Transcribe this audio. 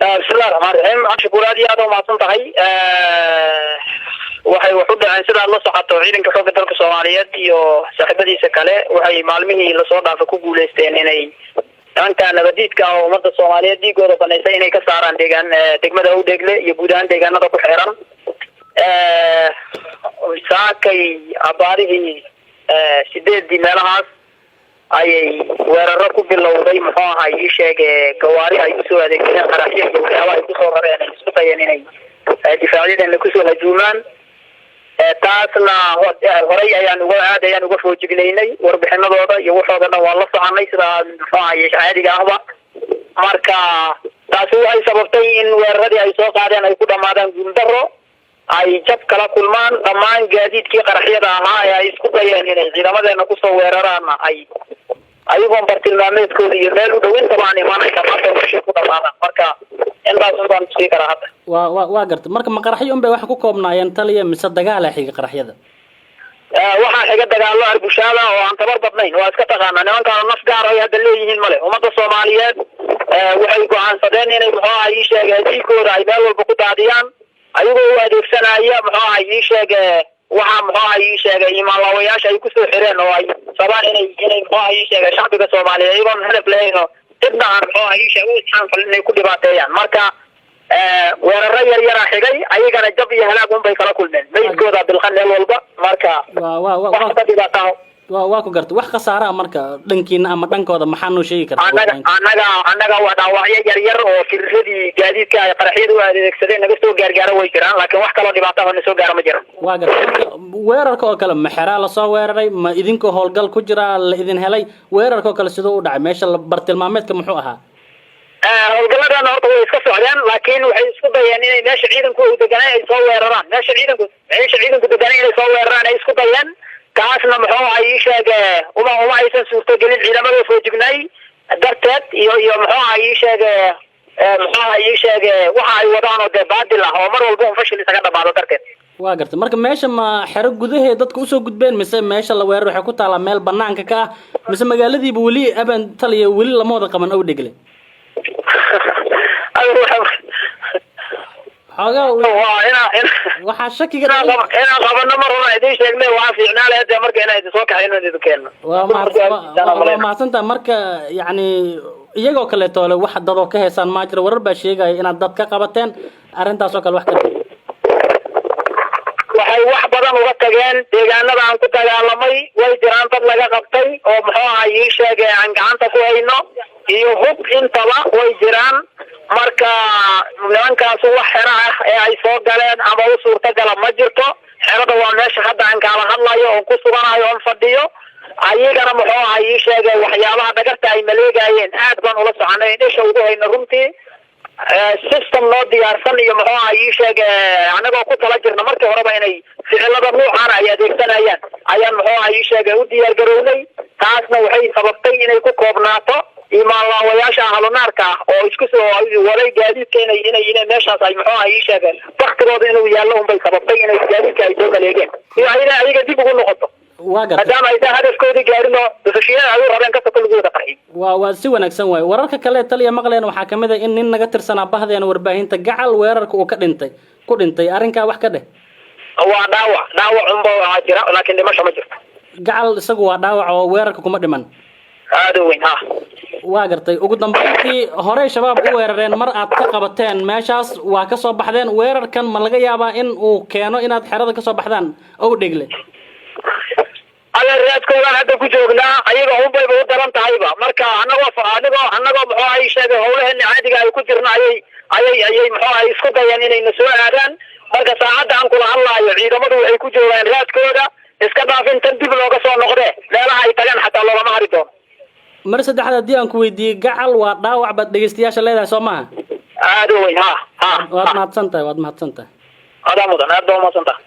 بسم الله الرحمن الرحيم عشان بولادي هذا ما صنتهاي waxay wax u dhaceen sida la socoto ciidanka xoogga dalka Soomaaliyeed iyo saaxiibadiisa kale waxay maalmihii la soo dhaafay ku guuleysteen inay dhanka nabadiidka oo ummadda Soomaaliyeed digooda baneysay inay ka saaraan degmada Awdeegle iyo guud ahaan deegaanada ku xeeran saakay abaarihii sideedii meelahaas ayay weeraro ku bilowday muxuu ahaa ii sheegay gawaari ay soo adeegsadeen qaraxyo iyo waxyaabo ay ku soo rareen ay isku dayeen inay difaacyadeen ku soo hajuumaan taasna horay ayaan uga foojignaynay warbixinadooda iyo waxoodana waa la soconay sida muxuu ahaa caadiga ahba marka taasi waxay sababtay in weeraradii ay soo qaadeen ay ku dhamaadaan guuldaro ay jab kala kulmaan dhammaan gaadiidkii qaraxyada ahaa ee ay isku dayeen inay ciidamadeena ku soo weeraraan ayagoon bartilmaameedkooda iyo meel u dhawinta baan imaanaysa marka wixii ku dhamaadaan marka intaas baan sii karaa hadda waa gartay marka ma qaraxyo unbay wax ku koobnaayeen taliya mise dagaal xiga qaraxyada waxaa xiga dagaalo arbushaada oo aan tabar badnayn waa iska taqaanaa nimankaan naf gaar ay hadda leeyihiin male ummadda Soomaaliyeed waxay go'aansadeen inay muxuu ahaa ii sheegay diigooda ay meel walba ku daadiyaan ayagoo u adeegsanaya muxuu ahaa ii sheegay waxa muxuu ahaa ii sheegay imaalawayaasha ay ku soo xireen oo ay sabaan inay muxuu ahaa ii sheegay shacbiga Soomaaliyeed ayagoon hadaf lahayn dibna aan muxuu ahaa ii sheegay waxaan falnay ku dhibaateeyaan marka weeraro yar xigay ayagana jab iyo halaag un bay kala kulmeen meydkooda bilqan meel walba marka waa ku gartay wax khasaara marka dhankiina ama dhankooda maxaa noo sheegi kartaa anaga waa dhaawacyo yar oo firadii gaadiidka ay qaraxyada u adeegsadeen naga soo gaargaaro way jiraan laakiin wax kale dhibaato ah soo gaaro ma jiro waa gartay weerarka oo kale ma xeraa la soo weeraray ma idinka howlgal ku jira la idin helay weerarka oo kale sidoo u dhacay meesha bartilmaameedka muxuu ahaa howlgaladana horta way iska socdeen laakiin waxay isku dayeen inay meesha ciidanku uu deganay ay soo weeraraan meesha ciidanku deganay inay soo weeraraan ay isku dayeen kaasna muxuu ahaa ii sheegay uma aysan suurtagelin ciidamada foojignay darteed iyo muxuu ahaa ii sheegay waxa ay wadaan oo dee baadil ah oo mar walba un fashil isaga dhamaado darteed waa gartay marka meesha ma xero gudaheeda dadka usoo gudbeen mise meesha la weerar waxay ku taalaa meel banaanka ka ah mise magaaladiiba weli aban taliya weli lama wada qaban Awdeegle waxaa shakiga inaan qabano mar hore idin sheegnay waa fiicnaa lahayd marka inay soo kaxayno idin keeno waa mahadsantaha marka yacni iyagoo kaleeto le wax dadoo ka heesaan maa jira warar baa sheegaya inaad dad ka qabateen arrintaas oo kale wax ka waxay wax badan uga tageen deegaanada aan ku dagaalamay way jiraan dad laga qabtay oo muxuu ahaa ii sheegay aan gacanta ku hayno iyo hub intaba way jiraan marka nimankaas wax xero ah ee ay soo galeen ama u suurtagala ma jirto xerada waa meesha hadda aan kala hadlayo oo ku suganayo oo fadhiyo ayagana muxuu ahaa ii sheegay waxyaabaha dhagarta ay maleegayeen aad baan ula soconay isha ugu hayno runtii system noo diyaarsan iyo muxuu ahaa ii sheegay anagoo ku tala jirna markii horeba inay ficilada nuucan ay adeegsanayaan ayaan muxuu ahaa ii sheegay u diyaar garownay taasna waxay sababtay inay ku koobnaato imaalawayaasha ahlunaarka oo isku soo waday gaadiidka inay meeshaas ay muxuu ahaa ii sheegeen baktigooda inuu yaallo unbay sababtay inay gaadiidka ay soo maleegeen iyo ayaga dib ugu noqoto maadaama aysan hadafkoodii gaarin oo dufashiyada ay u rabeen kasta kulligooda qarxi waa si wanaagsan waay wararka kale taliya maqleen waxaa kamid ah in nin naga tirsanaa bahdeena warbaahinta gacal weerarka uu ku dhintay arrinkaa wax ka dheh waa dhaawac unba waxaa jira laakiin dhimasho ma jirto gacal isagu waa dhaawac oo weerarka kuma dhiman aad u weyn ha waa gartay ugu dambeyntii horey shabaab u weerareen mar aad ka qabateen meeshaas waa ka soo baxdeen weerarkan ma laga yaabaa in uu keeno inaad xerada ka soo baxdaan Awdeegle reedkoodaan hadda ku joognaa ayaga unbayba u daran tahayba marka anagoo muxuu ahaa sheegay howlaheena caadiga ay ku jirna ayay muxuu ahaa isku dayeen inayna soo aadaan marka saacadda aan kula hadlaayo ciidamadu waxay ku joogaan raadkooda iska dhaafin tan dib looga soo noqdee meelaha ay tagaan xataa loolama hari doono mar saddexaad haddii aan ku weydiiyey gacal waa dhaawac baad dhegeystayaasha leedahay soo maaha aad u weyn ha waad mahadsantahay adaa mudan aad baa umahadsantahay